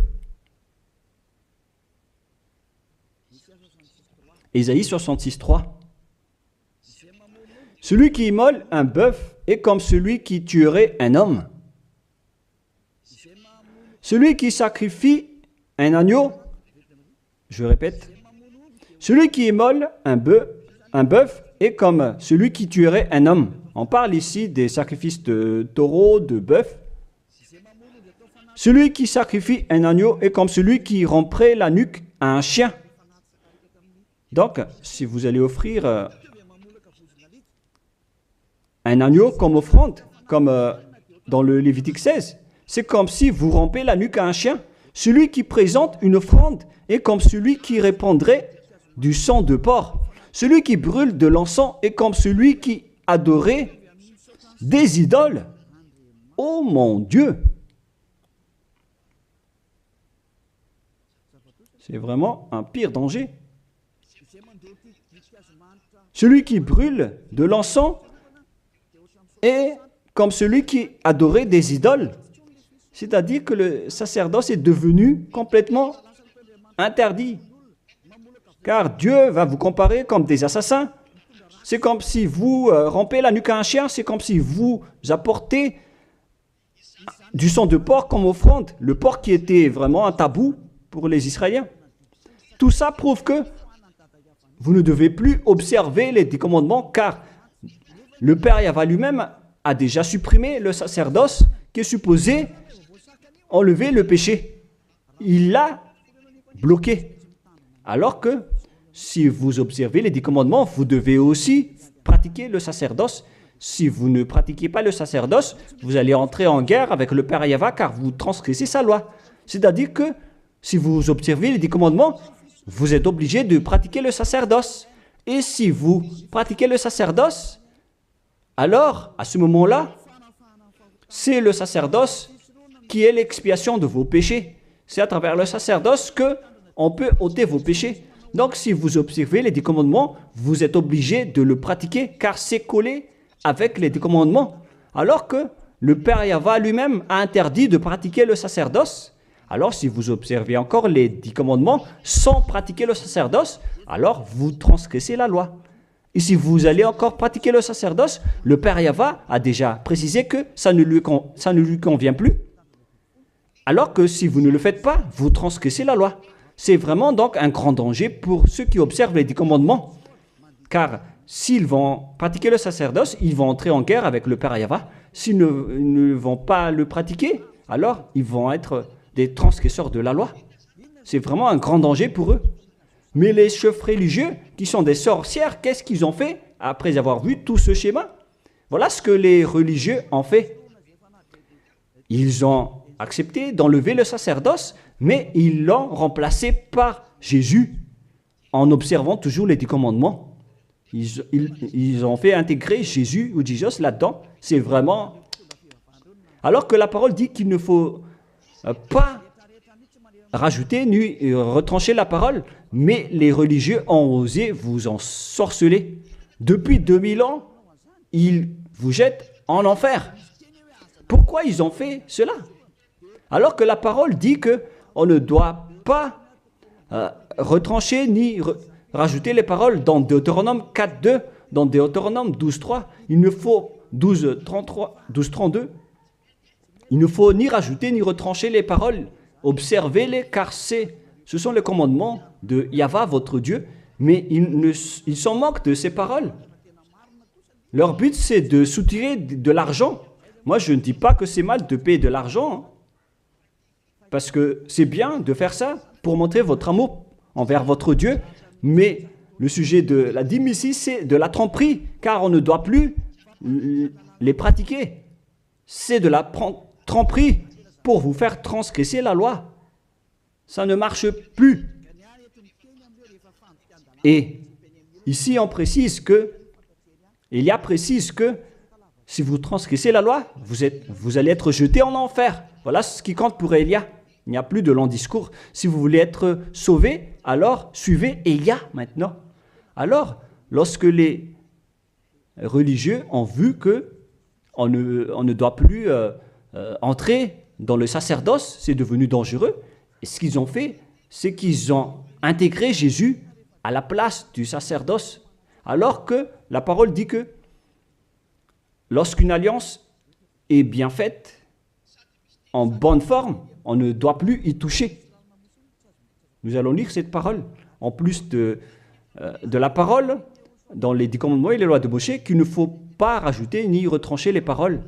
Ésaïe 66.3. Celui qui immole un bœuf est comme celui qui tuerait un homme. Celui qui sacrifie un agneau, je répète, celui qui immole un bœuf est comme celui qui tuerait un homme. On parle ici des sacrifices de taureau, de bœuf. Celui qui sacrifie un agneau est comme celui qui romprait la nuque à un chien. Donc, si vous allez offrir un agneau comme offrande, comme dans le Lévitique 16, c'est comme si vous rompez la nuque à un chien. Celui qui présente une offrande est comme celui qui répandrait du sang de porc. Celui qui brûle de l'encens est comme celui qui adorait des idoles. Oh mon Dieu! C'est vraiment un pire danger. Celui qui brûle de l'encens est comme celui qui adorait des idoles. C'est-à-dire que le sacerdoce est devenu complètement interdit. Car Dieu va vous comparer comme des assassins. C'est comme si vous rompez la nuque à un chien, c'est comme si vous apportez du sang de porc comme offrande. Le porc qui était vraiment un tabou pour les Israéliens. Tout ça prouve que vous ne devez plus observer les 10 commandements, car le Père Yahva lui-même a déjà supprimé le sacerdoce qui est supposé enlever le péché. Il l'a bloqué. Alors que si vous observez les 10 commandements, vous devez aussi pratiquer le sacerdoce. Si vous ne pratiquez pas le sacerdoce, vous allez entrer en guerre avec le Père Yahva car vous transgressez sa loi. C'est-à-dire que si vous observez les 10 commandements, vous êtes obligé de pratiquer le sacerdoce. Et si vous pratiquez le sacerdoce, alors, à ce moment-là, c'est le sacerdoce qui est l'expiation de vos péchés. C'est à travers le sacerdoce qu'on peut ôter vos péchés. Donc, si vous observez les 10 commandements, vous êtes obligé de le pratiquer car c'est collé avec les 10 commandements. Alors que le Père Yahva lui-même a interdit de pratiquer le sacerdoce. Alors, si vous observez encore les 10 commandements sans pratiquer le sacerdoce, alors vous transgressez la loi. Et si vous allez encore pratiquer le sacerdoce, le Père Yahva a déjà précisé que ça ne lui convient plus. Alors que si vous ne le faites pas, vous transgressez la loi. C'est vraiment donc un grand danger pour ceux qui observent les 10 commandements. Car s'ils vont pratiquer le sacerdoce, ils vont entrer en guerre avec le Père Yahva. S'ils ne vont pas le pratiquer, alors ils vont être des transgresseurs de la loi. C'est vraiment un grand danger pour eux. Mais les chefs religieux, qui sont des sorcières, qu'est-ce qu'ils ont fait après avoir vu tout ce schéma? Voilà ce que les religieux ont fait. Ils ont accepté d'enlever le sacerdoce, mais ils l'ont remplacé par Jésus, en observant toujours les 10 commandements. Ils ont fait intégrer Jésus ou Jesus là-dedans. C'est vraiment... Alors que la parole dit qu'il ne faut pas rajouter ni retrancher la parole, mais les religieux ont osé vous ensorceler. Depuis 2000 ans, ils vous jettent en enfer. Pourquoi ils ont fait cela? Alors que la parole dit qu'on ne doit pas retrancher ni rajouter les paroles dans Deutéronome 4.2, dans Deutéronome 12.3, il ne faut 12.32, il ne faut ni rajouter ni retrancher les paroles. Observez-les car ce sont les commandements de Yahva, votre Dieu, mais ils s'en moquent de ces paroles. Leur but, c'est de soutirer de l'argent. Moi, je ne dis pas que c'est mal de payer de l'argent, hein, parce que c'est bien de faire ça pour montrer votre amour envers votre Dieu, mais le sujet de la dîme ici, c'est de la tromperie, car on ne doit plus les pratiquer. C'est de la tromperie pour vous faire transgresser la loi. Ça ne marche plus. Et ici, on précise que, si vous transgressez la loi, vous allez être jeté en enfer. Voilà ce qui compte pour Élia. Il n'y a plus de long discours. Si vous voulez être sauvé, alors suivez Élia maintenant. Alors, lorsque les religieux ont vu qu'on ne doit plus entrer dans le sacerdoce, c'est devenu dangereux. Et ce qu'ils ont fait, c'est qu'ils ont intégré Jésus à la place du sacerdoce. Alors que la parole dit que lorsqu'une alliance est bien faite, en bonne forme, on ne doit plus y toucher. Nous allons lire cette parole. En plus de la parole, dans les 10 commandements et les lois de Moïse, qu'il ne faut pas rajouter ni retrancher les paroles.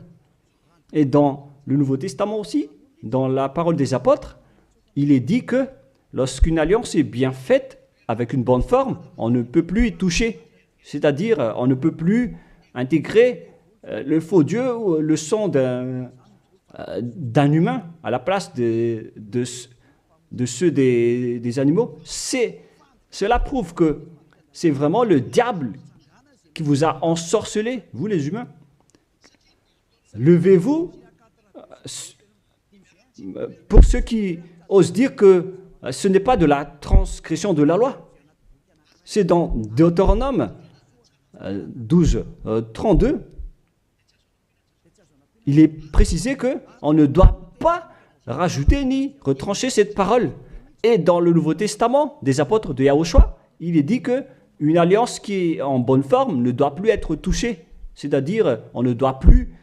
Et dans le Nouveau Testament aussi, dans la parole des apôtres, il est dit que lorsqu'une alliance est bien faite, avec une bonne forme, on ne peut plus y toucher. C'est-à-dire, on ne peut plus intégrer le faux Dieu ou le sang d'un humain à la place de ceux des animaux. Cela prouve que c'est vraiment le diable qui vous a ensorcelé, vous les humains. Levez-vous. Pour ceux qui osent dire que ce n'est pas de la transgression de la loi. C'est dans Deutéronome 12.32. Il est précisé qu'on ne doit pas rajouter ni retrancher cette parole. Et dans le Nouveau Testament des apôtres de Yahushua, il est dit qu'une alliance qui est en bonne forme ne doit plus être touchée. C'est-à-dire, on ne doit plus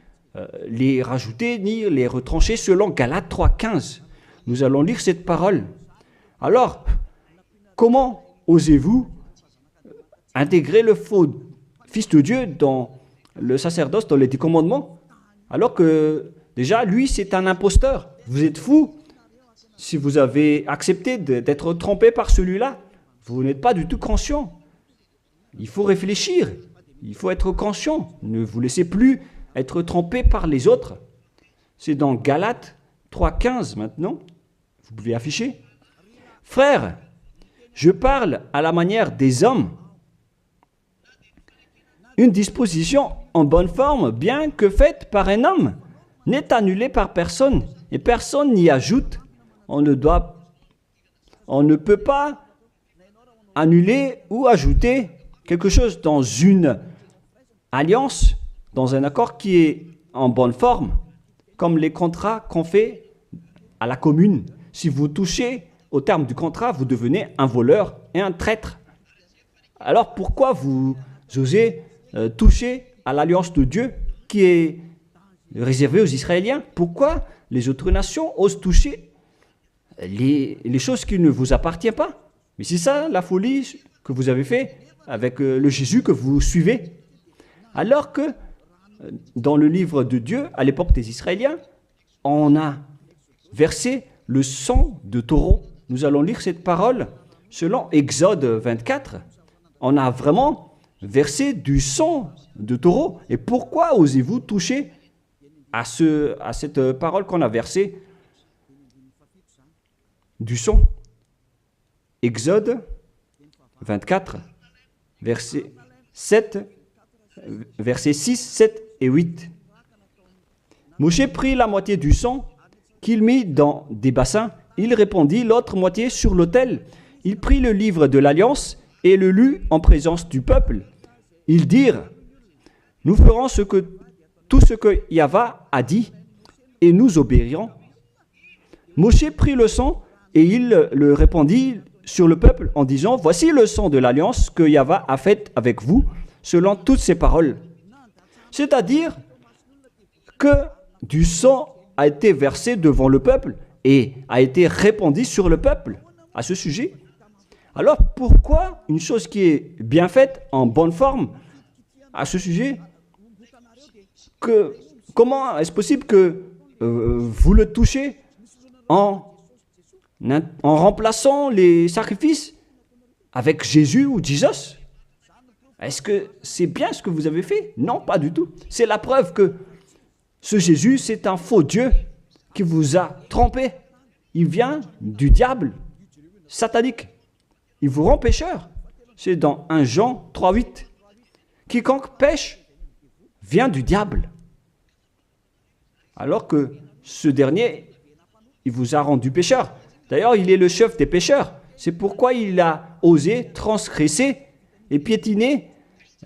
les rajouter ni les retrancher selon Galates 3.15. Nous allons lire cette parole. Alors, comment osez-vous intégrer le faux Fils de Dieu dans le sacerdoce, dans les 10 commandements, alors que déjà, lui, c'est un imposteur. Vous êtes fou si vous avez accepté d'être trompé par celui-là. Vous n'êtes pas du tout conscient. Il faut réfléchir. Il faut être conscient. Ne vous laissez plus être trompé par les autres. C'est dans Galates 3,15 maintenant. Vous pouvez afficher. Frères, je parle à la manière des hommes. Une disposition en bonne forme, bien que faite par un homme, n'est annulée par personne et personne n'y ajoute. On ne peut pas annuler ou ajouter quelque chose dans une alliance, dans un accord qui est en bonne forme, comme les contrats qu'on fait à la commune. Si vous touchez au terme du contrat, vous devenez un voleur et un traître. Alors pourquoi vous osez toucher à l'alliance de Dieu qui est réservée aux Israéliens? Pourquoi les autres nations osent toucher les choses qui ne vous appartiennent pas? Mais c'est ça la folie que vous avez fait avec le Jésus que vous suivez. Alors que dans le livre de Dieu, à l'époque des Israéliens, on a versé le sang de taureau. Nous allons lire cette parole selon Exode 24. On a vraiment versé du sang de taureau. Et pourquoi osez-vous toucher à cette parole qu'on a versée du sang? Exode 24, verset 6, 7 et 8. Moshe prit la moitié du sang qu'il mit dans des bassins. Il répandit l'autre moitié sur l'autel. Il prit le livre de l'Alliance et le lut en présence du peuple. Ils dirent, nous ferons tout ce que Yahvé a dit et nous obéirons. Moshe prit le sang et il le répandit sur le peuple en disant, voici le sang de l'Alliance que Yahvé a faite avec vous selon toutes ses paroles. C'est-à-dire que du sang a été versé devant le peuple et a été répandu sur le peuple à ce sujet. Alors pourquoi une chose qui est bien faite, en bonne forme, à ce sujet, comment est-ce possible que vous le touchez en remplaçant les sacrifices avec Jésus ou Jesus? Est-ce que c'est bien ce que vous avez fait? Non, pas du tout. C'est la preuve que ce Jésus, c'est un faux Dieu qui vous a trompé. Il vient du diable satanique. Il vous rend pécheur. C'est dans 1 Jean 3,8. Quiconque pêche vient du diable. Alors que ce dernier, il vous a rendu pécheur. D'ailleurs, il est le chef des pécheurs. C'est pourquoi il a osé transgresser et piétiner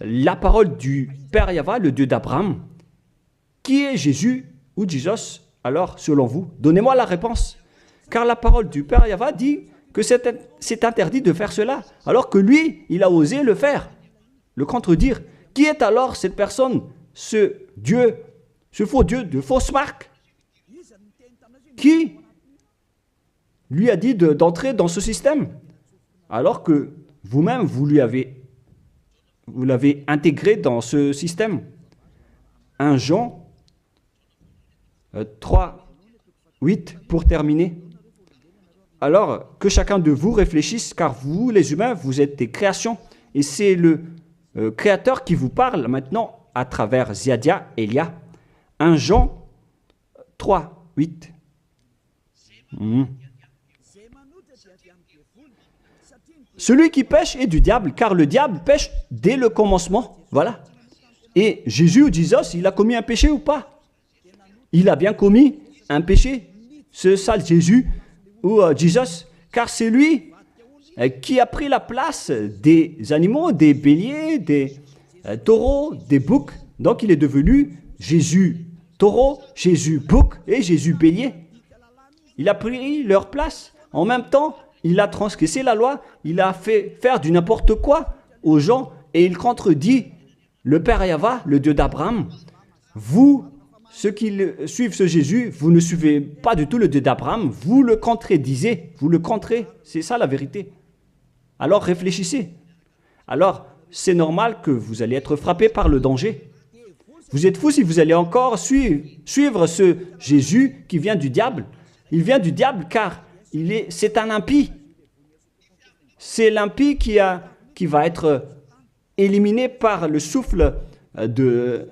la parole du Père Yahvé, le Dieu d'Abraham. Qui est Jésus ou Jesus? Alors, selon vous, donnez-moi la réponse. Car la parole du Père Yahvé dit que c'est interdit de faire cela, alors que lui, il a osé le faire, le contredire. Qui est alors cette personne, ce Dieu, ce faux Dieu de fausse marque? Qui lui a dit d'entrer dans ce système, alors que vous-même, vous l'avez intégré dans ce système? 1 Jean 3, 8, pour terminer. Alors, que chacun de vous réfléchisse, car vous, les humains, vous êtes des créations, et c'est le Créateur qui vous parle maintenant à travers Ziadia Elia. 1 Jean 3, 8. Celui qui pêche est du diable, car le diable pêche dès le commencement. Voilà. Et Jésus ou Jesus, il a commis un péché ou pas? Il a bien commis un péché, ce sale Jésus ou Jesus, car c'est lui qui a pris la place des animaux, des béliers, des taureaux, des boucs. Donc il est devenu Jésus taureau, Jésus bouc et Jésus bélier. Il a pris leur place. En même temps, il a transgressé la loi, il a fait faire du n'importe quoi aux gens et il contredit le Père Yahvé, le Dieu d'Abraham. Vous, ceux qui suivent ce Jésus, vous ne suivez pas du tout le Dieu d'Abraham, vous le contredisez, vous le contrez, c'est ça la vérité. Alors réfléchissez. Alors, c'est normal que vous allez être frappé par le danger. Vous êtes fous si vous allez encore suivre ce Jésus qui vient du diable. Il vient du diable car c'est un impie. C'est l'impie qui va être éliminé par le souffle de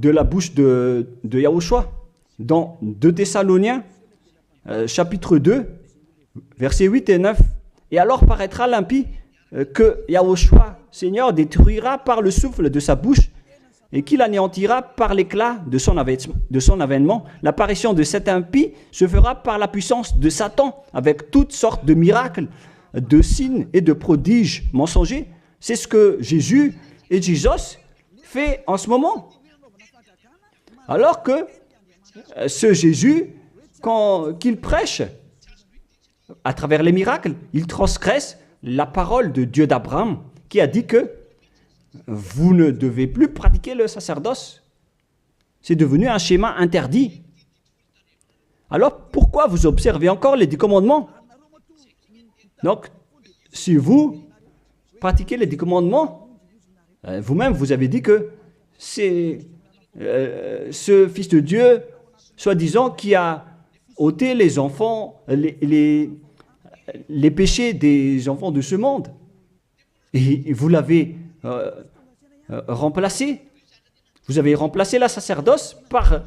la bouche de Yahushua. Dans 2 Thessaloniens, chapitre 2, versets 8 et 9. Et alors paraîtra l'impie que Yahushua, Seigneur, détruira par le souffle de sa bouche et qu'il anéantira par l'éclat de son avènement. L'apparition de cet impie se fera par la puissance de Satan, avec toutes sortes de miracles, de signes et de prodiges mensongers. C'est ce que Jésus et Jesus fait en ce moment. Alors que ce Jésus, qu'il prêche à travers les miracles, il transgresse la parole de Dieu d'Abraham qui a dit que vous ne devez plus pratiquer le sacerdoce. C'est devenu un schéma interdit. Alors pourquoi vous observez encore les 10 commandements? Donc, si vous pratiquez les 10 commandements, vous-même vous avez dit que c'est ce Fils de Dieu, soi-disant, qui a ôté les enfants, les péchés des enfants de ce monde. Et vous l'avez remplacé. Vous avez remplacé la sacerdoce par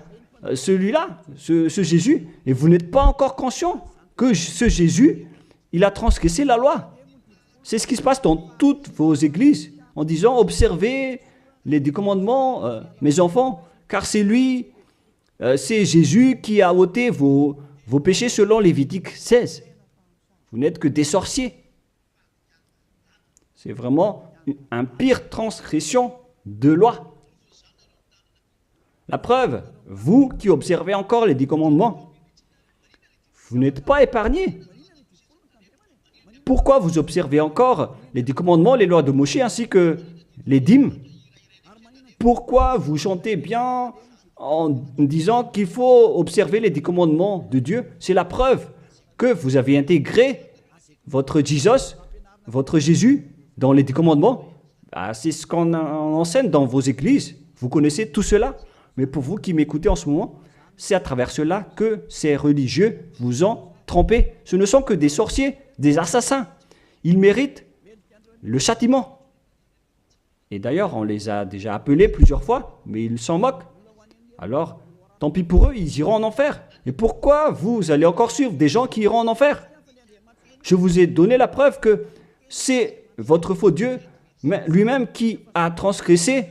celui-là, ce Jésus. Et vous n'êtes pas encore conscient que ce Jésus, il a transgressé la loi. C'est ce qui se passe dans toutes vos églises, en disant, observez les 10 commandements, mes enfants, car c'est lui, c'est Jésus qui a ôté vos péchés selon Lévitique 16. Vous n'êtes que des sorciers. C'est vraiment une pire transgression de loi. La preuve, vous qui observez encore les 10 commandements, vous n'êtes pas épargnés. Pourquoi vous observez encore les 10 commandements, les lois de Moïse ainsi que les dîmes? Pourquoi vous chantez bien en disant qu'il faut observer les 10 commandements de Dieu? C'est la preuve que vous avez intégré votre Jesus, votre Jésus, dans les 10 commandements. C'est ce qu'on enseigne dans vos églises. Vous connaissez tout cela. Mais pour vous qui m'écoutez en ce moment, c'est à travers cela que ces religieux vous ont trompé. Ce ne sont que des sorciers, des assassins. Ils méritent le châtiment. Et d'ailleurs, on les a déjà appelés plusieurs fois, mais ils s'en moquent. Alors, tant pis pour eux, ils iront en enfer. Et pourquoi vous allez encore suivre des gens qui iront en enfer? Je vous ai donné la preuve que c'est votre faux Dieu lui-même qui a transgressé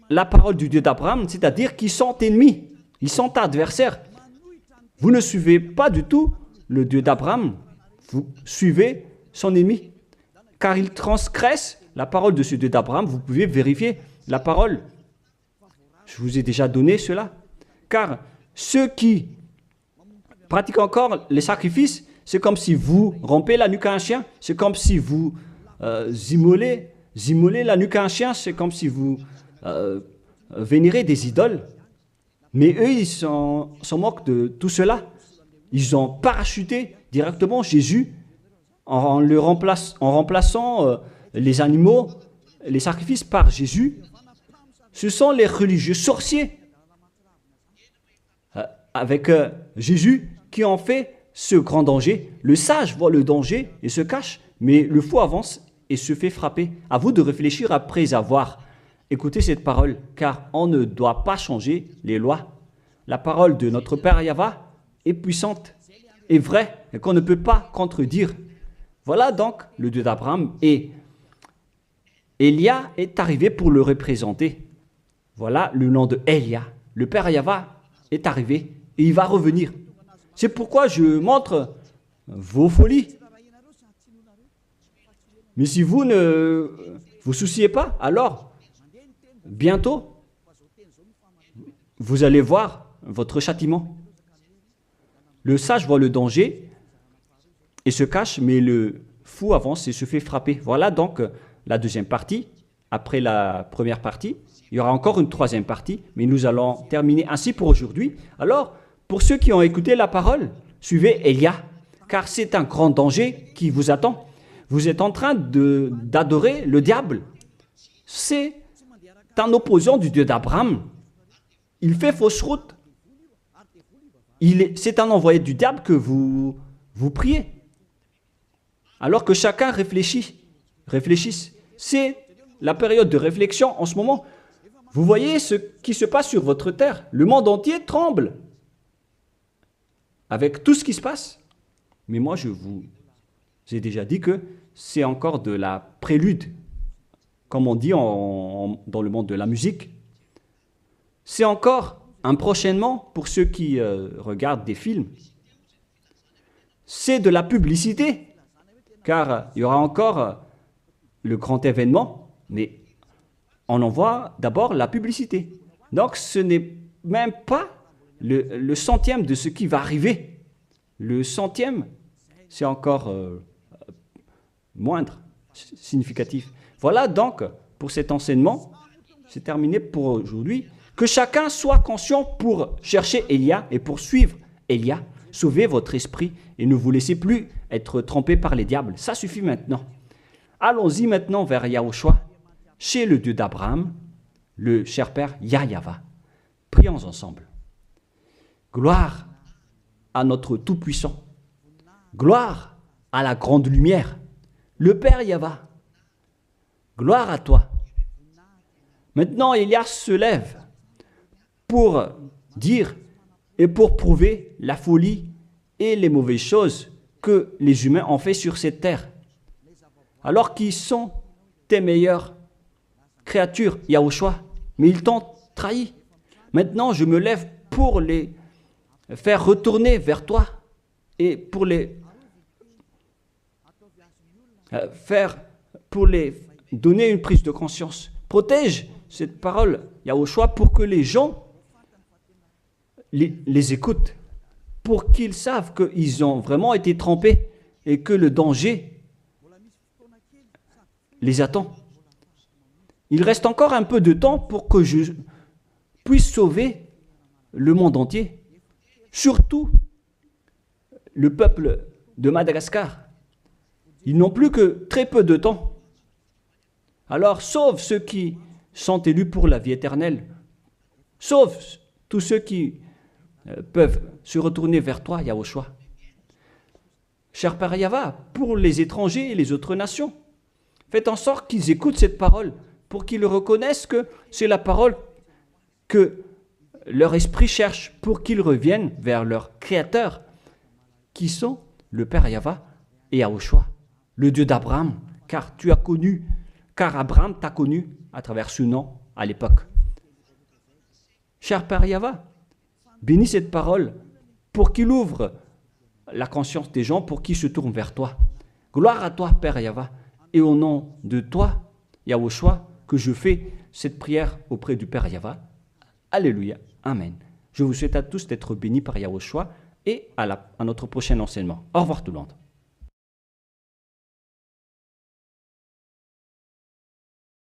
la parole du Dieu d'Abraham, c'est-à-dire qu'ils sont ennemis, ils sont adversaires. Vous ne suivez pas du tout le Dieu d'Abraham, vous suivez son ennemi, car il transgresse la parole de ce Dieu d'Abraham. Vous pouvez vérifier la parole. Je vous ai déjà donné cela. Car ceux qui pratiquent encore les sacrifices, c'est comme si vous rompez la nuque à un chien, c'est comme si vous immolez la nuque à un chien, c'est comme si vous vénérez des idoles. Mais eux, ils s'en moquent de tout cela. Ils ont parachuté directement Jésus en remplaçant les animaux, les sacrifices par Jésus. Ce sont les religieux sorciers avec Jésus qui ont fait ce grand danger. Le sage voit le danger et se cache, mais le fou avance et se fait frapper. À vous de réfléchir après avoir écouté cette parole, car on ne doit pas changer les lois. La parole de notre Père Yahva est puissante, est vraie, et qu'on ne peut pas contredire. Voilà donc le Dieu d'Abraham, et Élia est arrivé pour le représenter. Voilà le nom de Élia. Le Père Yahva est arrivé et il va revenir. C'est pourquoi je montre vos folies. Mais si vous ne vous souciez pas, alors bientôt, vous allez voir votre châtiment. Le sage voit le danger et se cache, mais le fou avance et se fait frapper. Voilà donc la deuxième partie. Après la première partie, il y aura encore une troisième partie, mais nous allons terminer ainsi pour aujourd'hui. Alors, pour ceux qui ont écouté la parole, suivez Élia, car c'est un grand danger qui vous attend. Vous êtes en train d'adorer le diable. C'est un opposant du Dieu d'Abraham. Il fait fausse route. C'est un envoyé du diable que vous vous priez. Alors que chacun réfléchisse. C'est la période de réflexion en ce moment. Vous voyez ce qui se passe sur votre terre. Le monde entier tremble avec tout ce qui se passe. Mais moi, je vous ai déjà dit que c'est encore de la prélude, comme on dit dans le monde de la musique. C'est encore un prochainement pour ceux qui regardent des films. C'est de la publicité, car il y aura encore le grand événement, mais on en voit d'abord la publicité. Donc ce n'est même pas le centième de ce qui va arriver. Le centième, c'est encore moindre, significatif. Voilà donc pour cet enseignement, c'est terminé pour aujourd'hui. Que chacun soit conscient pour chercher Élia et pour suivre Élia. Sauvez votre esprit et ne vous laissez plus être trompé par les diables. Ça suffit maintenant. Allons-y maintenant vers Yahushua, chez le Dieu d'Abraham, le cher Père Yahweh. Prions ensemble. Gloire à notre Tout-Puissant. Gloire à la grande lumière, le Père Yahweh. Gloire à toi. Maintenant, Élia se lève pour dire et pour prouver la folie et les mauvaises choses que les humains ont fait sur cette terre. Alors qu'ils sont tes meilleures créatures, Yahushua, mais ils t'ont trahi. Maintenant, je me lève pour les faire retourner vers toi et pour les donner une prise de conscience. Protège cette parole, Yahushua, pour que les gens les écoutent, pour qu'ils savent qu'ils ont vraiment été trompés et que le danger les attend. Il reste encore un peu de temps pour que je puisse sauver le monde entier, surtout le peuple de Madagascar. Ils n'ont plus que très peu de temps. Alors sauve ceux qui sont élus pour la vie éternelle. Sauve tous ceux qui peuvent se retourner vers toi, Yahushua. Cher Père Yahweh, pour les étrangers et les autres nations, faites en sorte qu'ils écoutent cette parole, pour qu'ils reconnaissent que c'est la parole que leur esprit cherche, pour qu'ils reviennent vers leur Créateur, qui sont le Père Yahweh et Yahushua, le Dieu d'Abraham, car Abraham t'a connu à travers ce nom à l'époque. Cher Père Yahweh, bénis cette parole pour qu'il ouvre la conscience des gens, pour qu'ils se tournent vers toi. Gloire à toi, Père Yahweh, et au nom de toi, Yahushua, que je fais cette prière auprès du Père Yahweh. Alléluia. Amen. Je vous souhaite à tous d'être bénis par Yahushua et à notre prochain enseignement. Au revoir tout le monde.